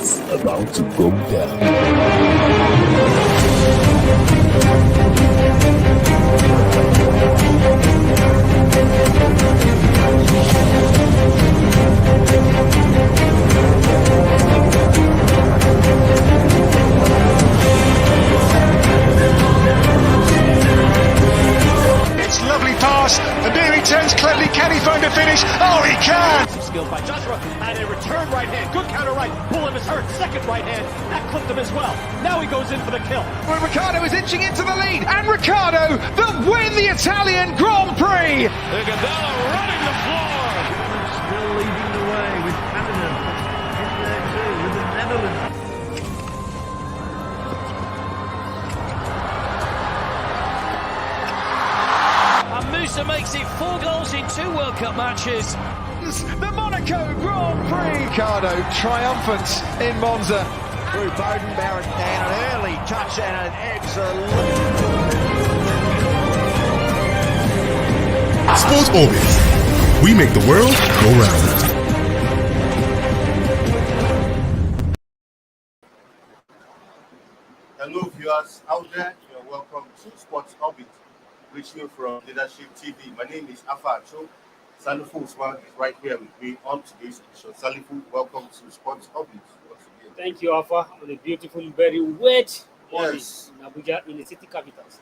It's about to go down. It's lovely pass, and here he turns cleverly. Can he find a finish? Oh, he can! Some skill by Joshua, and a return right hand. Good counter right. Bullet is hurt. Second right hand. That clipped him as well. Now he goes in for the kill. Well, Ricciardo is inching into the lead, and Ricciardo that win the Italian Grand Prix! Gabella running the floor. Still leading the way with Canada in there too, with the Netherlands. And Musa makes it 4 goals in 2 World Cup matches. The Monaco Grand Prix! Ricciardo triumphant in Monza. Through Bodenberg and an early touch and an absolute... Sports Orbit. We make the world go round. Hello viewers out there, you're welcome to Sports Orbit, reaching you from Leadership TV. My name is Afa Acho. Salifu Usman is right here with me on today's edition. Salifu, welcome to Sports Orbit once again. Thank you, Alpha, on a beautiful, very wet morning Yes. in Abuja, in the city capitals.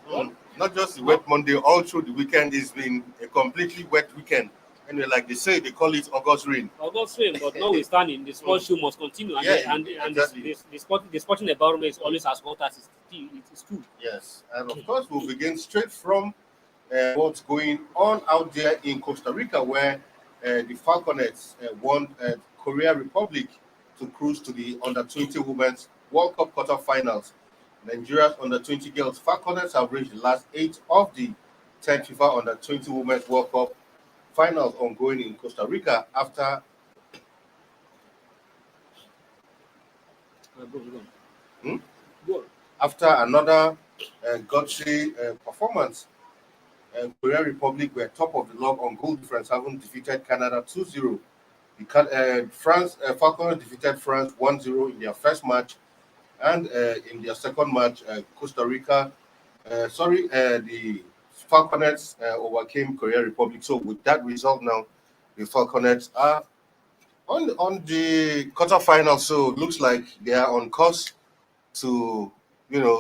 Not just the wet Monday, all through the weekend it's been a completely wet weekend. Anyway, like they say, they call it August rain. August rain, but notwithstanding, the sports show must continue, and, Yeah, and exactly. the sporting environment is always as hot as it is true. Yes, and of course we'll begin straight from what's going on out there in Costa Rica, where the Falconets won Korea Republic to cruise to the Under-20 Women's World Cup quarterfinals. Nigeria's Under-20 girls Falconets have reached the last 8 of the 10th FIFA Under-20 Women's World Cup finals ongoing in Costa Rica after Go. after another gutsy performance. Korea Republic were top of the log on goal difference, having defeated Canada 2-0. Falcons defeated France 1-0 in their first match, and in their second match, Costa Rica, the Falconets overcame Korea Republic. So with that result now, the Falconets are on the quarterfinals. So it looks like they are on course to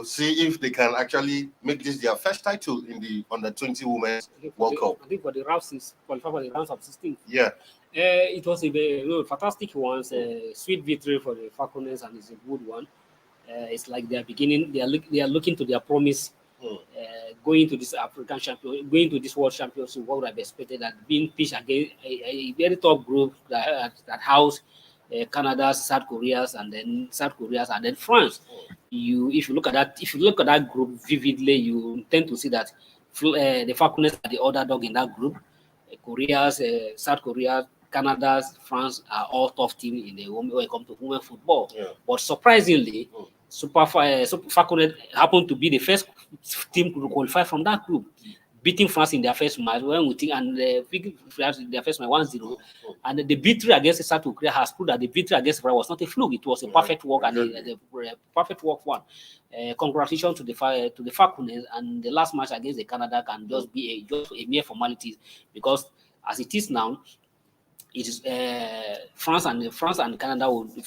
see if they can actually make this their first title in the Under-20 Women's World Cup. I think for the rounds, qualify for the rounds of 16. Yeah. It was a very fantastic one, sweet victory for the Falconets, and it's a good one. It's like they are beginning. They are looking to their promise. Going to this African champion, going to this World Championship, what would have expected that being pitched against a very top group that house Canada, South Korea, and then France. If you look at that group vividly, you tend to see that the Falconets are the other dog in that group. South Korea, Canada, France are all tough teams in the when it comes to women football. Yeah. But surprisingly, Falconets happened to be the first team to qualify from that group, beating France in their first match. When we think and their first match 1-0, and the victory against South Korea has proved that the victory against France was not a fluke; it was a perfect work and a perfect work one. Congratulations to the Falconets, and the last match against the Canada can just be a mere formality, because as it is now, it is France and Canada will the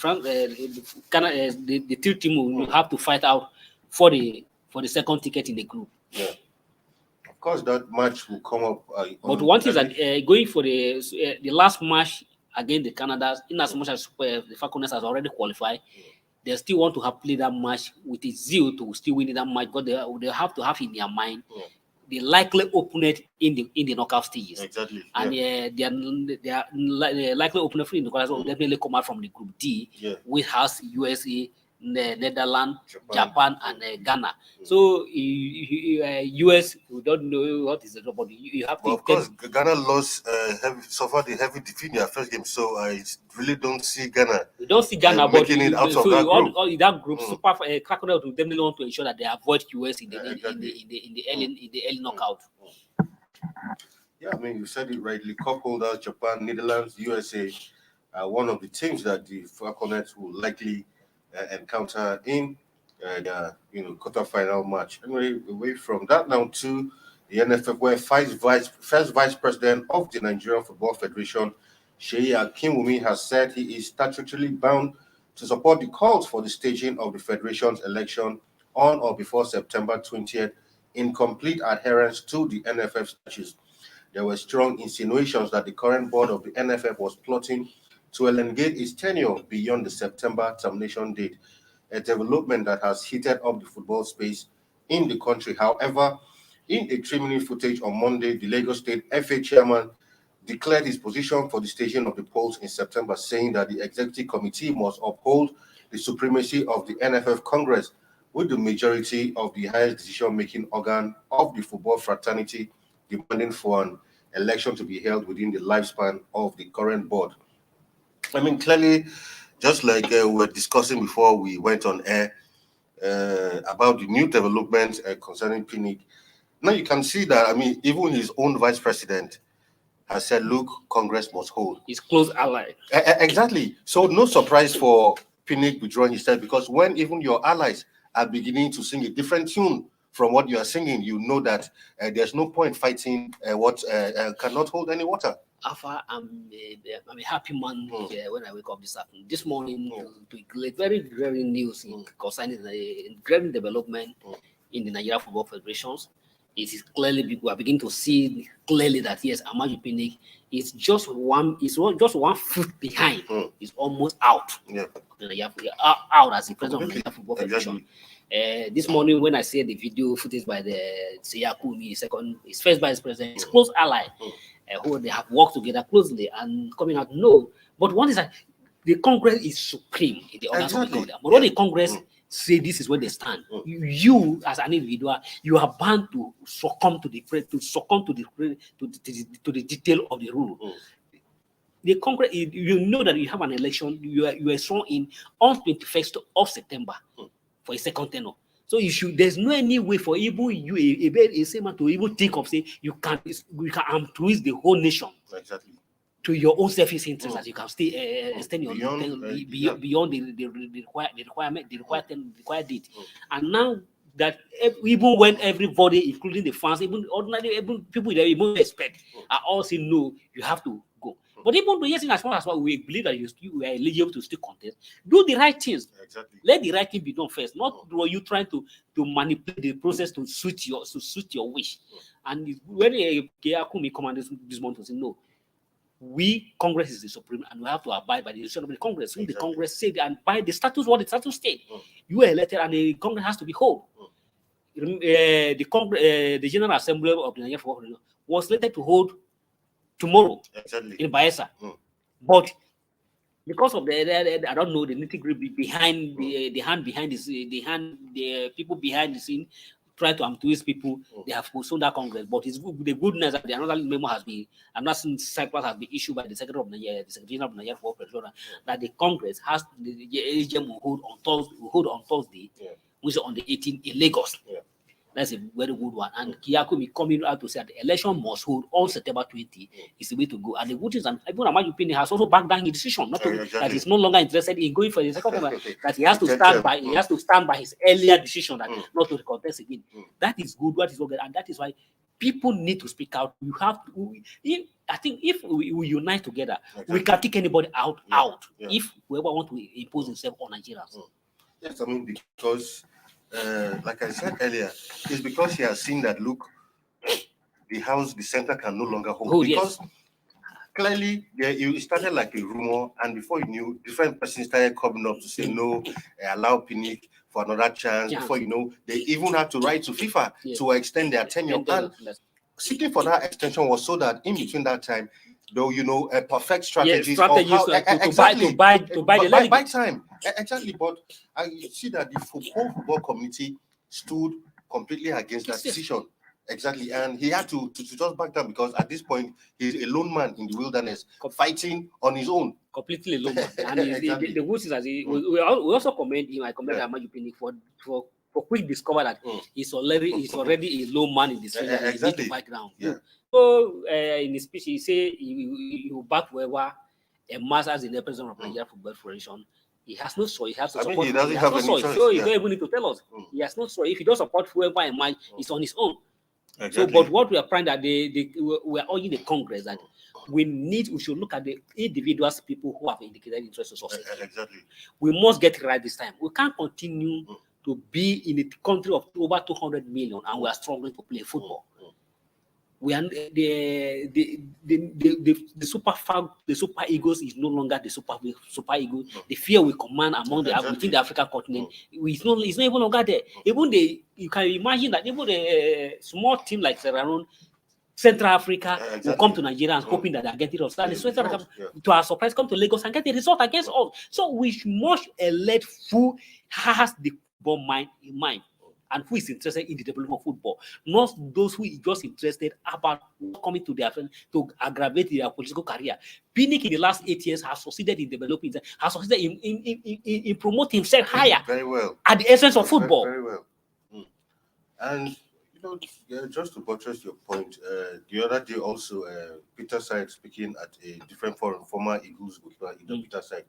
two team will have to fight out for the second ticket in the group. Yeah. Of course, that match will come up. But one thing is that going for the last match against the Canada, in as much as the Falconets has already qualified, they still want to have played that match with a zeal to still win that match, because they have to have in their mind the likely opponent in the knockout stages. Exactly. And the likely opponent in the knockout will definitely come out from the group D, which has USA, Netherlands, Japan, and Ghana. So US, we don't know what is the job, but you have to. Of course, Ghana suffered a heavy defeat in their first game, so I really don't see Ghana. We don't see Ghana, but making it out of that group. All in that group, Crocodile will definitely want to ensure that they avoid US in the early knockout. Yeah, I mean, you said it rightly. Cup holders, Japan, Netherlands, USA are one of the teams that the Falconets will likely encounter in the quarterfinal match. Anyway, away from that now to the NFF, where first vice president of the Nigerian Football Federation, Sheyi Akinwumi, has said he is statutorily bound to support the calls for the staging of the Federation's election on or before September 20th in complete adherence to the NFF statutes. There were strong insinuations that the current board of the NFF was plotting to elongate its tenure beyond the September termination date, a development that has heated up the football space in the country. However, in a 3-minute footage on Monday, the Lagos State FA chairman declared his position for the staging of the polls in September, saying that the executive committee must uphold the supremacy of the NFF Congress, with the majority of the highest decision-making organ of the football fraternity demanding for an election to be held within the lifespan of the current board. I mean, clearly, just like we were discussing before we went on air about the new developments concerning PNIC, now you can see that, I mean, even his own vice president has said, look, Congress must hold. His close ally. Exactly. So no surprise for PNIC withdrawing his step, because when even your allies are beginning to sing a different tune from what you are singing, you know that there's no point fighting what cannot hold any water. Alpha, I'm a happy man when I wake up this afternoon. This morning, to very, very news concerning the great development in the Nigeria Football Federations. It is clearly, we are beginning to see clearly that yes, Amaju Pinnick is just one foot behind. He's almost out. Yeah. Out as the president of the Nigeria Football Federation. This morning, when I see the video footage by the Seyakumi, his first vice president, his close ally, who they have worked together closely and coming out, no. But one is that the Congress is supreme in the order of the order. But when the Congress say this is where they stand, you as an individual, you are bound to succumb to the detail of the rule. The Congress, you know that you have an election, you are sworn in on 21st of September for a second tenure. So there's no any way for even you, a seaman, to even think of say you can twist the whole nation to your own selfish interest, that you can stay extend your beyond the required date. And now that even when everybody, including the fans, even ordinary people that you most expect, are all saying no, you have to go. But even as far as we believe that you are eligible to still contest, do the right things. Exactly. Let the right thing be done first. Not you trying to manipulate the process to suit your wish. And when Keyakumi commanded this month to say no, Congress is the supreme, and we have to abide by the decision of the Congress. So the Congress said, and by the status, what the status state, you were elected, and the Congress has to be whole. The General Assembly of the Nigeria Football Federation was slated to hold tomorrow in Bayelsa, but because of the I don't know, the nitty-gritty behind the people behind the scene try to twist people, they have postponed that Congress. But it's good, the goodness that another memo has been, another cycle has been issued by the Secretary of Nigeria, the Secretary of Nigeria for Federation, that the Congress has the AGM will hold on Thursday, which is on the 18th in Lagos. That's a very good one. And Kiyakumi coming out to say that the election must hold on September 20 is the way to go. And the good things, and even Amaju Pinnick has also backed down his decision, that he's no longer interested in going for the second time, that he has to stand by his earlier decision, that not to contest again. That is good. What is good, and that is why people need to speak out. You have to. I think if we unite together, we can take anybody out. If whoever want to impose himself on Nigerians. Yes, I mean, because like I said earlier, it's because he has seen that, look, the center can no longer hold. Because clearly, it started like a rumor, and before you knew, different persons started coming up to say no, allow Pinnick for another chance. Before you know, they even had to write to FIFA to extend their tenure. And seeking for that extension was so that in between that time, though, a perfect strategy of how to buy time. Exactly, but I see that the football community stood completely against that decision. Exactly, and he had to just back down, because at this point he's a lone man in the wilderness, fighting on his own. Completely alone. And the good is that we also commend him. I commend Amaju Pinnick for quick discover that he's already a low man in this field. He needs to fight down. So in his speech, he say he will back whoever a masters in the president of Nigeria Football Federation He has no choice. He has to I mean, support. he doesn't has have no any choice. choice, So he yeah. don't even need to tell us. He has no choice. If he does support whoever in mind, it's on his own. Exactly. So, but what we are trying that we are urging the Congress that we should look at the individuals, people who have indicated interest to succeed. Exactly. We must get it right this time. We can't continue to be in a country of over 200 million and we are struggling to play football. We are the super egos is no longer the super ego. The fear we command among within the African continent it's not even longer there. Even you can imagine that even the small team like Sierra Leone, Central Africa will come to Nigeria and hoping that they are getting us. And Central Africa, to our surprise, come to Lagos and get the result against us. So we must elect who has the football mind in mind and who is interested in the development of football, not those who are just interested about coming to their friends to aggravate their political career. Pinnick in the last 8 years has succeeded in developing, has succeeded in promoting himself higher very well at the essence of football. Very well. And just to buttress your point, the other day also, Peter Side speaking at a different forum, former Eagles goalkeeper, Peter Side,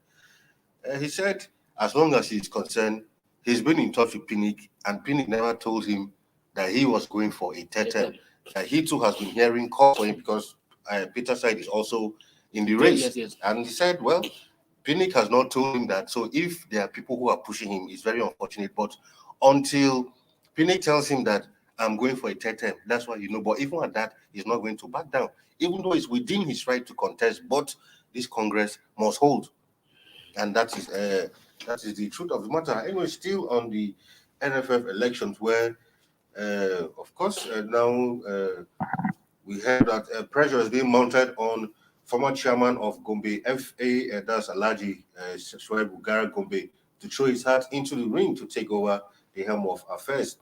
he said, as long as he's concerned, he's been in touch with Pinnick, and Pinnick never told him that he was going for a third term. He too has been hearing calls for him because Peter Side is also in the race. Yes. And he said, well, Pinnick has not told him that. So if there are people who are pushing him, it's very unfortunate. But until Pinnick tells him that I'm going for a third term, that's why you know. But even at that, he's not going to back down, even though it's within his right to contest. But this Congress must hold, and that is the truth of the matter. Anyway, still on the NFF elections, where of course now we heard that pressure is being mounted on former chairman of Gombe FA, that's Alhaji Shoaib Gara Gombe, to throw his hat into the ring to take over the helm of affairs.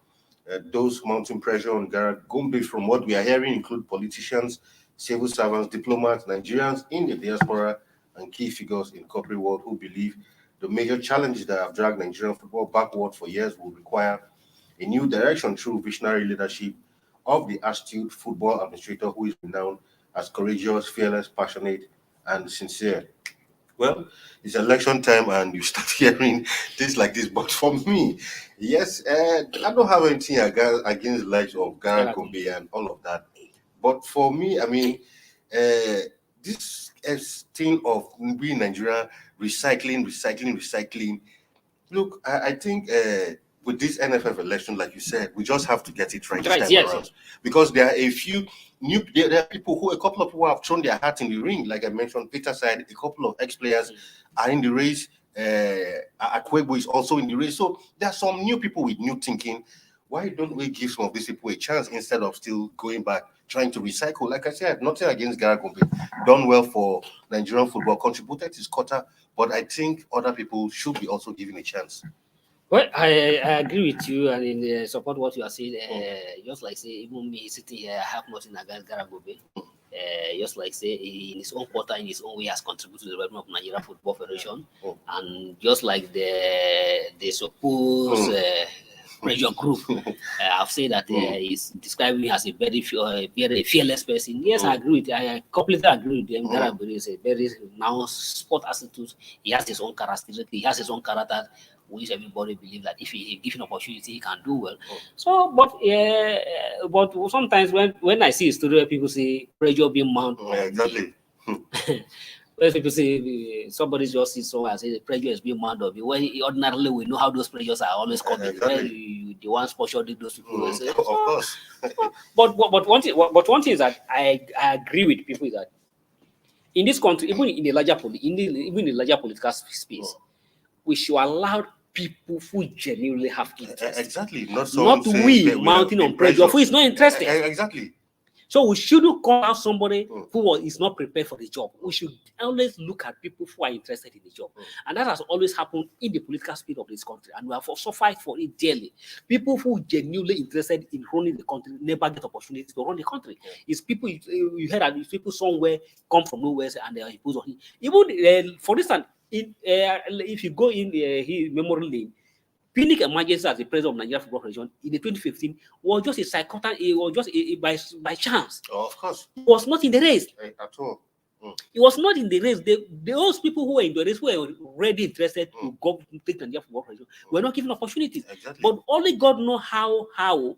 Those mounting pressure on Gara Gombe, from what we are hearing, include politicians, civil servants, diplomats, Nigerians in the diaspora, and key figures in corporate world who believe the major challenges that have dragged Nigerian football backward for years will require a new direction through visionary leadership of the astute football administrator who is renowned as courageous, fearless, passionate, and sincere. Well, it's election time and you start hearing things like this. But for me, yes, I don't have anything against the likes of Gara Gombe and all of that. But for me, I mean, this thing of we in Nigeria recycling. Look, I think with this NFF election, like you said, we just have to get it right this time around. Because there are a few there are people a couple of people have thrown their hat in the ring. Like I mentioned, Peter Side, a couple of ex-players are in the race. Akwebo is also in the race. So there are some new people with new thinking. Why don't we give some of these people a chance instead of still going back, trying to recycle? Like I said, nothing against Gara Gombe. Done well for Nigerian football, contributed his quota, but I think other people should be also given a chance. Well, I agree with you and in support what you are saying. Just like say, even me sitting here, I have nothing against Gara Gombe. Just like say, in his own quarter, in his own way, has contributed to the development of Nigeria Football Federation, and just like the supposed pressure group, I've said that he's describing me as a very fearless person. Yes, I agree with you. I completely agree with him. Gara Gombe is a very renowned sport attitude. He has his own characteristics. He has his own character, which everybody believes that if he given opportunity, he can do well. So, but sometimes when I see a story where people say pressure being mounted, exactly. When people say somebody just sits somewhere and say the pressure is being mounted, when ordinarily we know how those pressures are always coming. When the ones sponsoring those people, say, of course. but one thing is that I agree with people is that in this country, even in the larger political space, we should allow people who genuinely have interest. Exactly. Not we mounting on pressure who is not interested. Exactly. So we shouldn't call out somebody who is not prepared for the job. We should always look at people who are interested in the job. And that has always happened in the political sphere of this country. And we have suffered for it daily. People who are genuinely interested in running the country never get opportunities to run the country. It's people, you heard that people somewhere come from nowhere and they are imposed on him. Even, for instance, if you go in his memorial lane, Pinnick emergence as the president of Nigeria Football Federation in the 2015 was just a by chance. Oh, of course. He was not in the race. At all. He was not in the race. Those people who were in the race who were already interested to go take Nigeria football federation were not given opportunities. Exactly. But only God knows how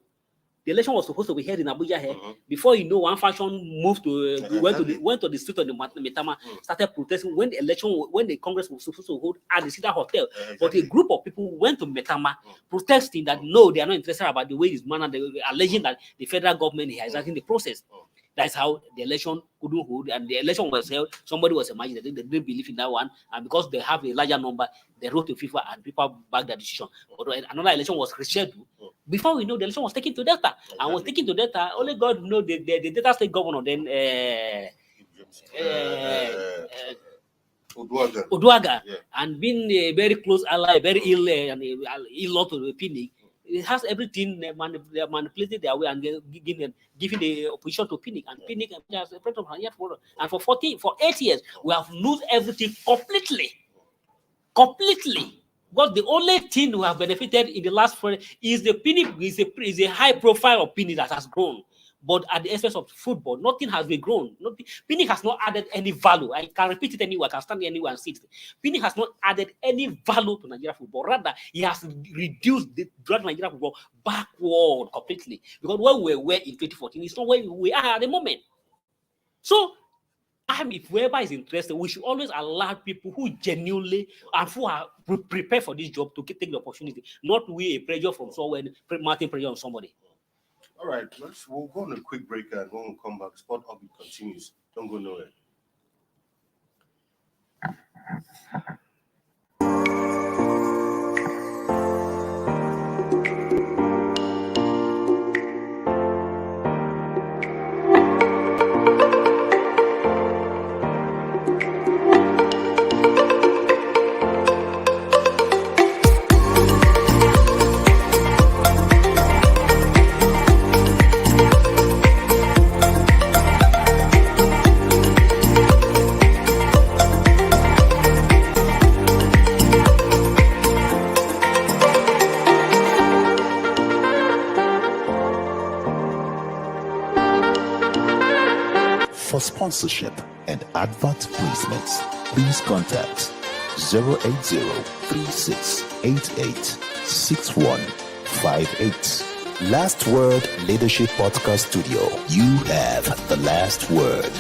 the election was supposed to be held in Abuja here. Before you know, one faction moved to went to the street of the Metama, started protesting when the Congress was supposed to hold at the Cedar Hotel. But a group of people went to Metama protesting that no, they are not interested about the way it's managed. They were alleging that the federal government is hijacking the process. That's how the election couldn't hold, and the election was held. Somebody was imagining that they didn't believe in that one, and because they have a larger number, they wrote to FIFA and people backed the decision. But another election was rescheduled. Before we know, the election was taken to Delta, and was taken to Delta. Only God knows the Delta state governor then. Oduaga, and being a very close ally, very ill and ill to the Pinnick. It has everything manipulated their way and giving the opposition to Pinnick, and Pinnick has a president of Nigeria for, and for 8 years we have lost everything completely. Because the only thing we have benefited in the last 4 is the Pinnick is a high profile of Pinnick that has grown. But at the expense of football, nothing has been grown. Pinnick has not added any value. I can repeat it anywhere. I can stand anywhere and see it. Pinnick has not added any value to Nigeria football. Rather, he has reduced the Nigeria football backward completely. Because where we were in 2014 is not where we are at the moment. So, if whoever is interested, we should always allow people who genuinely and who are prepared for this job to take the opportunity, not we a pressure from somewhere, mounting pressure on somebody. All right, we'll go on a quick break, and when we come back, Sport Orbit continues. Don't go nowhere. For sponsorship and advert placements, please contact 080-3688-6158. Last Word Leadership Podcast Studio. You have the last word.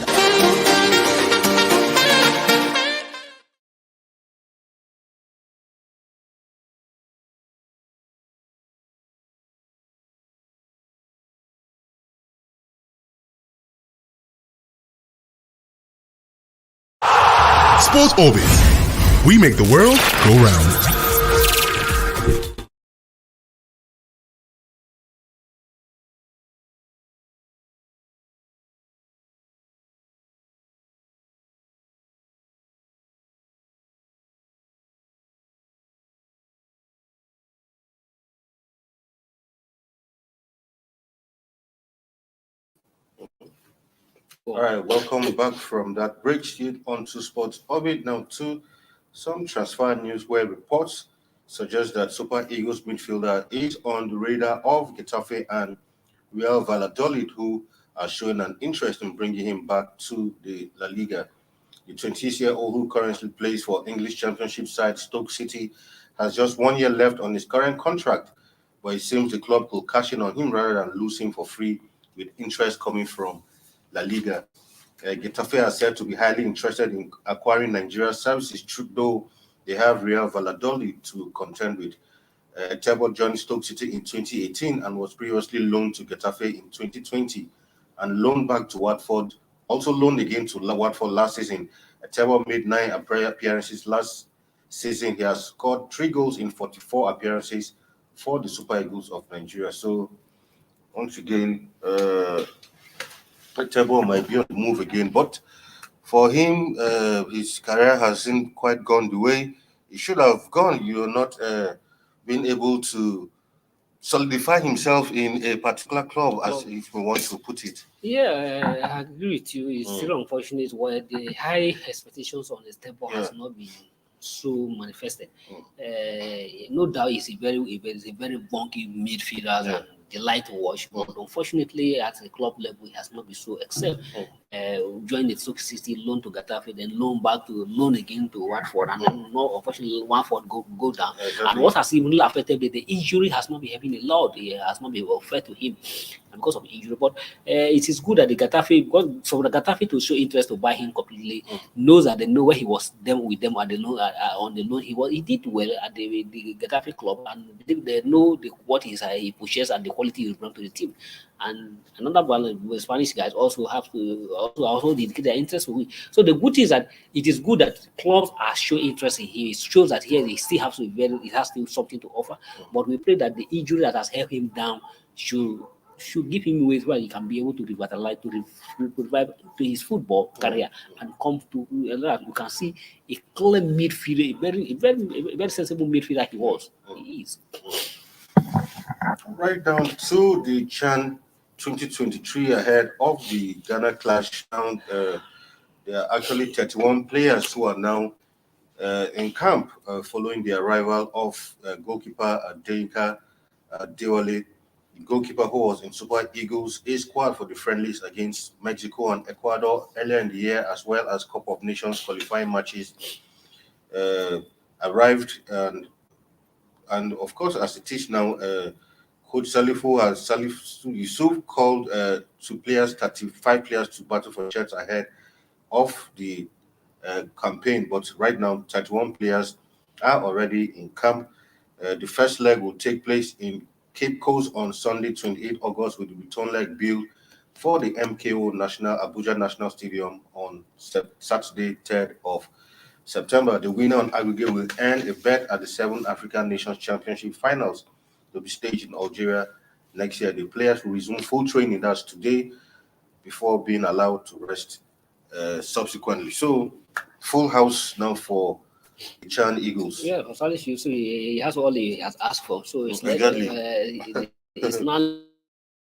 Sports Orbit. We make the world go round. All right, welcome back from that break. Straight onto Sports Orbit now to some transfer news where reports suggest that Super Eagles midfielder is on the radar of Getafe and Real Valladolid, who are showing an interest in bringing him back to the La Liga. The 20-year-old, who currently plays for English Championship side Stoke City, has just 1 year left on his current contract, but it seems the club could cash in on him rather than lose him for free, with interest coming from La Liga. Getafe are said to be highly interested in acquiring Nigeria's services, though they have Real Valladolid to contend with. Tebo joined Stoke City in 2018 and was previously loaned to Getafe in 2020 and loaned back to Watford, also loaned again to Watford last season. Tebo made 9 appearances last season. He has scored 3 goals in 44 appearances for the Super Eagles of Nigeria. So, once again, Tebo might be on the move again, but for him, his career hasn't quite gone the way it should have gone. You're not being able to solidify himself in a particular club, as if we want to put it. Yeah, I agree with you. It's still unfortunate where the high expectations on the Tebo has not been so manifested. No doubt he's a very bunky midfielder and delight to watch. But unfortunately, at the club level, he has not been so excelled. Joined the Stoke City, loan to Getafe, then loan back to loan again to Watford, and then unfortunately Watford go down. And what has even affected the injury has not been helping a lot. It has not been fair to him because of injury. But it is good that the Getafe, because for the Getafe to show interest to buy him completely, knows that they know where he was with them at the loan, on the loan. He did well at the Getafe club, and they know what he pushes and the quality he brings to the team. And another one, the Spanish guys also have to also dedicate their interest to him. So the good thing is that it is good that clubs are showing interest in him. It shows that here he still has still something to offer. But we pray that the injury that has held him down should give him ways where he can be able to revitalize, to revive to his football career, and come to you can see a clear midfielder, a very sensible midfielder he is. Right down to the Chan 2023 ahead of the Ghana clash. Now, there are actually 31 players who are now in camp following the arrival of goalkeeper Adeyinka Dewale. The goalkeeper who was in Super Eagles A squad for the friendlies against Mexico and Ecuador earlier in the year, as well as Cup of Nations qualifying matches, arrived, and of course, as it is now, Coach Salif Yusuf called 35 players to battle for shirts ahead of the campaign. But right now, 31 players are already in camp. The first leg will take place in Cape Coast on Sunday, 28 August, with the return leg billed for the MKO Abuja National Stadium on Saturday, 3rd of September. The winner on aggregate will earn a bet at the 7th African Nations Championship Finals to be staged in Algeria next year. The players will resume full training, that's today, before being allowed to rest subsequently. So, full house now for the Chan Eagles. Yeah, Gonzalez, you see, he has all he has asked for. So it's it's not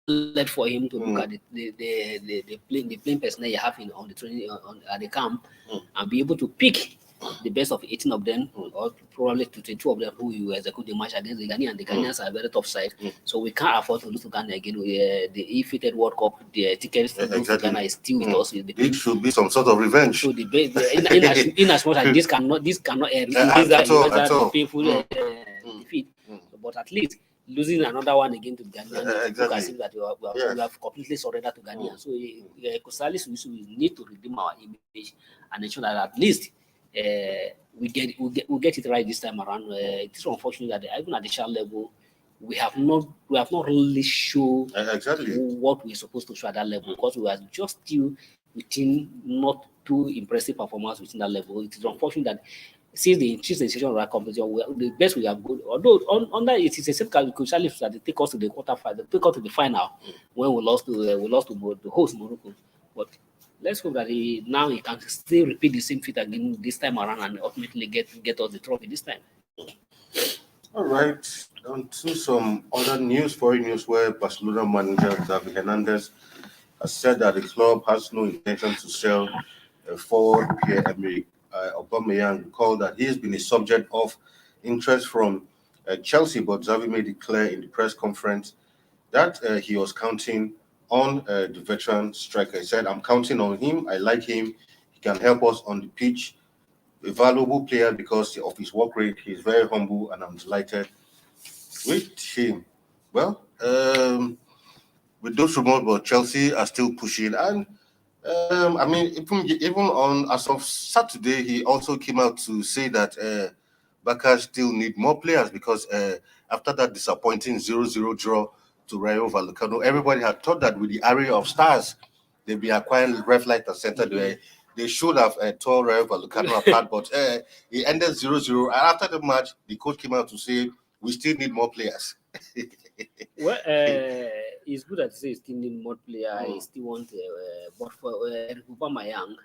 led for him to look at the playing personnel you have on the training at the camp and be able to pick the best of 18 of them, or probably 22 of them who you execute the match against the Ghanaians. The Ghanaians are a very tough side, so we can't afford to lose to Ghana again. The ill-fated World Cup, the tickets to lose to Ghana is still with us. It should be some sort of revenge. So in as much as this cannot erase that painful defeat, but at least losing another one again to Ghana, as if that we have completely surrendered to Ghana. So Costa we need to redeem our image and ensure that at least we get it right this time around. It's unfortunate that even at the child level, we have not really shown what we're supposed to show at that level, because we are just still within not too impressive performance within that level. It is unfortunate that since the institution of that competition, the best we have good. Although on that it is a safe challenge that they take us to the quarterfinal, take us to the final when we lost to the host Morocco. But let's hope that he can still repeat the same feat again this time around and ultimately get us the trophy this time. All right, on to some other news, foreign news, where Barcelona manager Xavi Hernandez has said that the club has no intention to sell forward Pierre-Emerick Aubameyang. Recall that he has been a subject of interest from Chelsea, but Xavi made it clear in the press conference that he was counting on the veteran striker. He said, "I'm counting on him. I like him. He can help us on the pitch. A valuable player because of his work rate. He's very humble, and I'm delighted with him." Well, with those rumors, but Chelsea are still pushing, and I mean, even on as of Saturday, he also came out to say that Barca still need more players because after that disappointing 0-0 draw to Rayo Vallecano, everybody had thought that with the array of stars, they'd be acquiring left, right, and center. They should have tore Rayo Vallecano apart, but it ended 0-0. And after the match, the coach came out to say, we still need more players. Well, it's good that he still need more players. He still want, but for Aubameyang,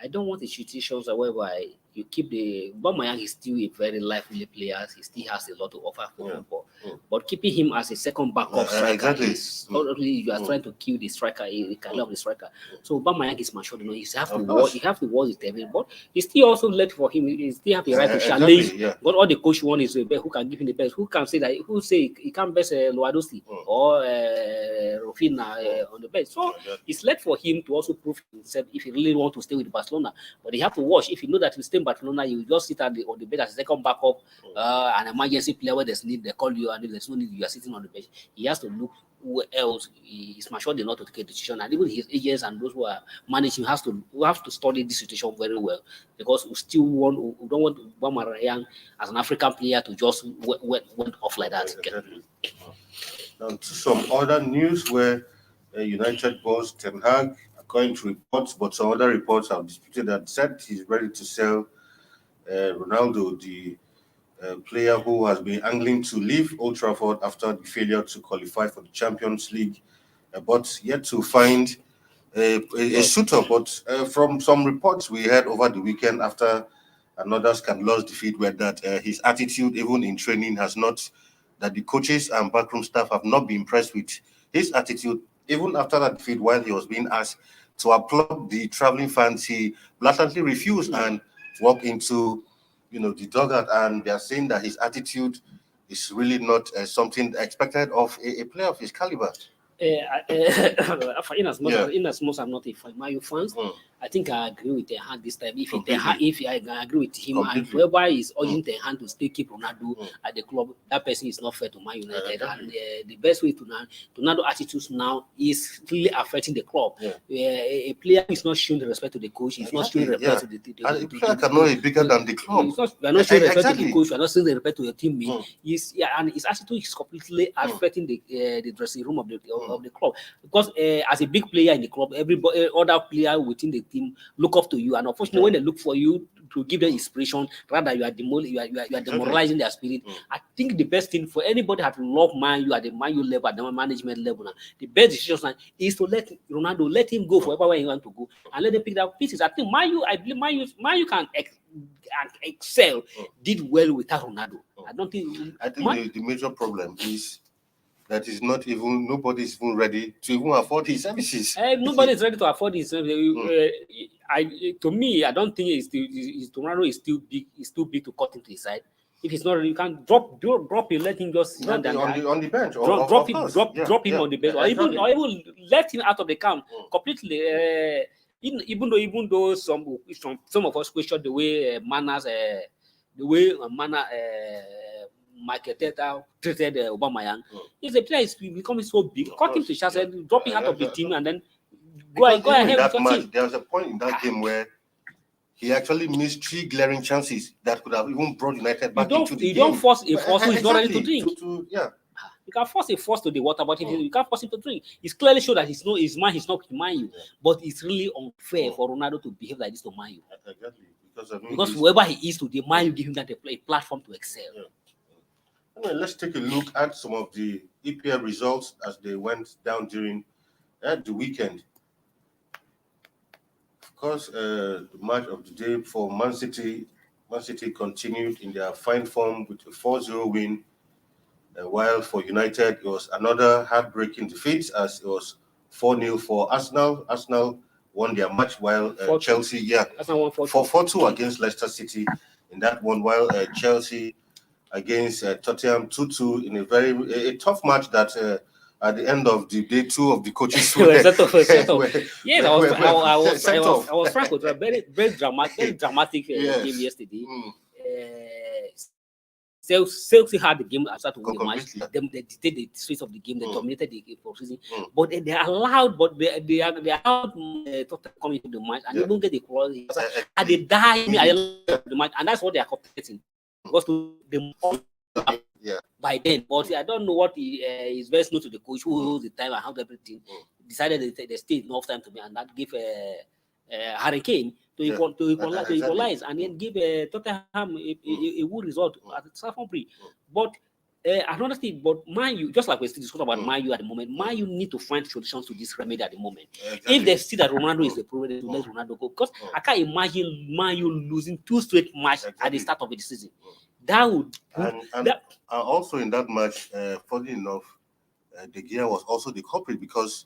I don't want a situation whereby you keep the Aubameyang is still a very lively player. He still has a lot to offer for football. But keeping him as a second backup striker is already you are trying to kill the striker, the career of the striker. So Aubameyang is mature. You have to watch. You have to watch the table. But he still also left for him. He still have the right to challenge. But all the coach want is who can give him the best. Who can say that? Who say he can best Loadosi or Rofina on the bench? So it's left for him to also prove himself if he really want to stay with Barcelona. But he have to watch. If you know that you stay in Barcelona, you just sit on the bench as a second backup, an emergency player where there's need, they call you, and if there's no need, you are sitting on the bench. He has to look who else is mature enough to take a decision, and even his agents and those who are managing have to study this situation very well, because we don't want Aubameyang as an African player to just went off like that. Now, to some other news where United boss Ten Hag, according to reports, but some other reports have disputed that, said he's ready to sell Ronaldo, the player who has been angling to leave Old Trafford after the failure to qualify for the Champions League, but yet to find a suitor. But from some reports we heard over the weekend after another scandalous defeat, where that his attitude, even in training, that the coaches and backroom staff have not been impressed with his attitude. Even after that defeat, while he was being asked to applaud the traveling fans, he blatantly refused and walked into the dugout, and they are saying that his attitude is really not something expected of a player of his caliber. In as much I'm not a Man U fans, I think I agree with Ten Hag this time. If I agree with him, and whoever is urging Ten Hag to still keep Ronaldo at the club, that person is not fair to Man United. And the best way to Ronaldo attitudes now is really affecting the club. A player is not showing the respect to the coach. He's not showing respect to the and a player cannot be bigger than the club. You're not showing respect to the coach. You're not showing the respect to your teammate. And his attitude is completely affecting the dressing room of the club, because as a big player in the club, everybody, other player within the team look up to you, and unfortunately, when they look for you to give them inspiration, rather you are demoralizing their spirit. I think the best thing for anybody that love Man U at the Man U level, at the management level, now, the best decision is to let Ronaldo, let him go for wherever he want to go, and let them pick up pieces. I think Man U can excel, did well without Ronaldo. I think the major problem is that is not even, nobody is even ready to even afford his services. Nobody is ready to afford his services. To me, I don't think Ronaldo is still big. It's too big to cut into his side. If it's not, you can drop him, let him just stand on the bench, drop him on the bench, or even let him out of the camp completely. Even though some of us question the way Michael Teta treated Aubameyang. If the player is becoming so big, cut him to Chelsea, drop him out of the team, and then go ahead with your team. There was a point in that game where he actually missed 3 glaring chances that could have even brought United back into the game. You don't force a force who is not ready to drink. You can force a force to the water, but you can't force him to drink. It's clearly shown that he's not with Man U. But it's really unfair for Ronaldo to behave like this to Man U. Exactly. Because whoever he is today, Man U give him that a platform to excel. Anyway, let's take a look at some of the EPL results as they went down during the weekend. Of course, the match of the day for Man City continued in their fine form with a 4-0 win, while for United, it was another heartbreaking defeat as it was 4-0 for Arsenal. Arsenal won their match, while Chelsea, 4-2 against Leicester City in that one, while Chelsea against Tottenham 2-2 in a very tough match that at the end of the day 2 of the coaches Yes, I was frank with a very dramatic game yesterday. Chelsea had the game start to win the match. They dictated the streets of the game. They dominated the game for season. But they allowed Tottenham come into the match and even get the quality. And they die the match, and that's what they are competing. Because by then, but I don't know what is best known to the coach who holds the time and how everything decided they stayed enough time to me, and that gave Harry Kane to equalize and then give Tottenham a good result at Southampton. But Another thing, but Man U, just like we still discussed about Man U at the moment, Man U need to find solutions to this remedy at the moment. Exactly. If they see that Ronaldo is the problem, they will let Ronaldo go. Because I can't imagine Man U losing 2 straight matches at the start of the season. That would and also in that match, funny enough, De Gea was also the culprit because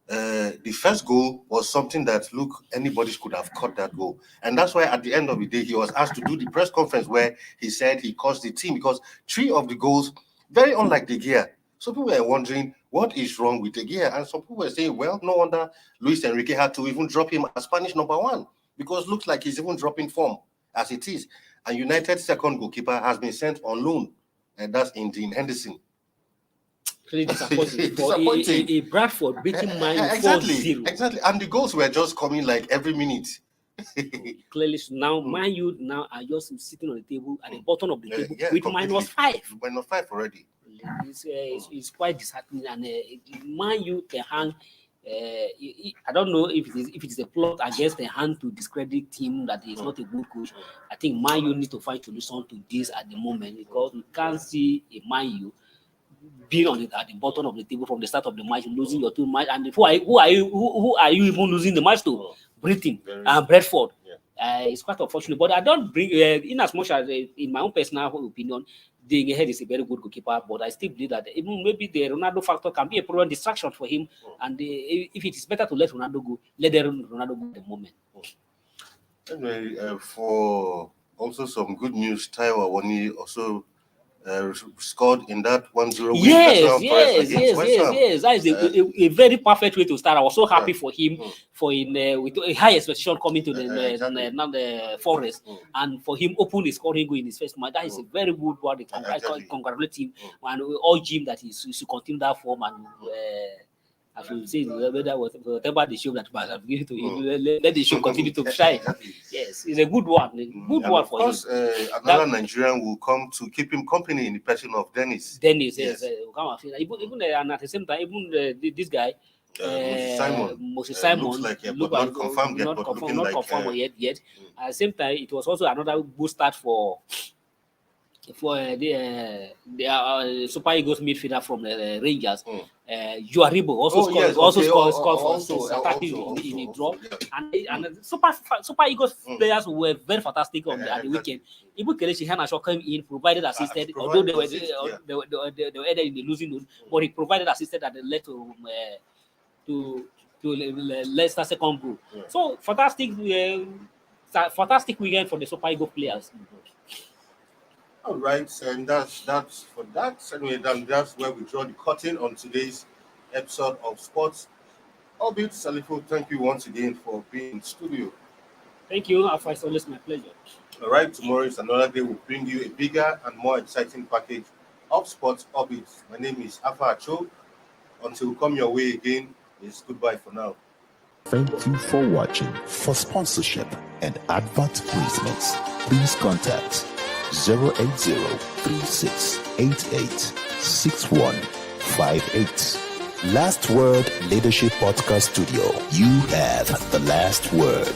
the first goal was something that anybody could have caught that goal, and that's why at the end of the day he was asked to do the press conference where he said he cost the team because 3 of the goals very unlike De Gea. So people were wondering what is wrong with De Gea, and some people were saying, well, no wonder Luis Enrique had to even drop him as Spanish #1 because looks like he's even dropping form as it is. And United's second goalkeeper has been sent on loan, and that's Dean Henderson. Really disappointing. For Bradford beating Man U 4-0. Exactly. And the goals were just coming like every minute. Clearly, now Man U now are just sitting on the table at the bottom of the table with -5. -5 already. It's quite disheartening, and Man U can hang. I don't know if it is a plot against the hand to discredit him that he is not a good coach. I think Man U need to find solution to this at the moment because we can't see a Man U being at the bottom of the table from the start of the match, losing your 2 matches. And who are you even losing the match to? Britain and Bradford. It's quite unfortunate, but I don't bring in as much as in my own personal opinion, De Gea is a very good goalkeeper, but I still believe that even maybe the Ronaldo factor can be a problem distraction for him. And if it is better to let Ronaldo go, let Ronaldo go at the moment. Anyway, for also some good news, Taiwo Awoniyi also scored in that 1-0 win. Yes. That is a very perfect way to start. I was so happy for him with a high expectation coming to the Forest, and for him open scoring goal in his first match. That is a very good one. Congratulate him and we urge him that he should continue that form and. I should say whatever the show that I'm giving to him, let the show continue to shine. Yes, it's a good one. Good one for him. Of course, another Nigerian will come to keep him company in the person of Dennis. Yes. Even and at the same time, even this guy, Moses Simon looks like but not confirmed yet, but looking like yet. At the same time, it was also another good start for the Super Eagles midfielder from the Rangers. Juaribo also scored for attacking in the draw. And Super Eagles players were very fantastic at the weekend. Even Kelechi Iheanacho came in, provided assisted, although they were in the losing mood, but he provided assisted that led to Leicester second goal. So fantastic weekend for the Super Eagles players. All right, and that's for that. Anyway, that's where we draw the curtain on today's episode of Sports. Albeit Salifo, thank you once again for being in studio. Thank you, Alpha. It's always my pleasure. All right, tomorrow is another day. We'll bring you a bigger and more exciting package of Sports Orbits. My name is Alpha Acho. Until we come your way again, it's goodbye for now. Thank you for watching. For sponsorship and advert placements, please contact 080-3688-6158. Last Word Leadership Podcast Studio. You have the last word.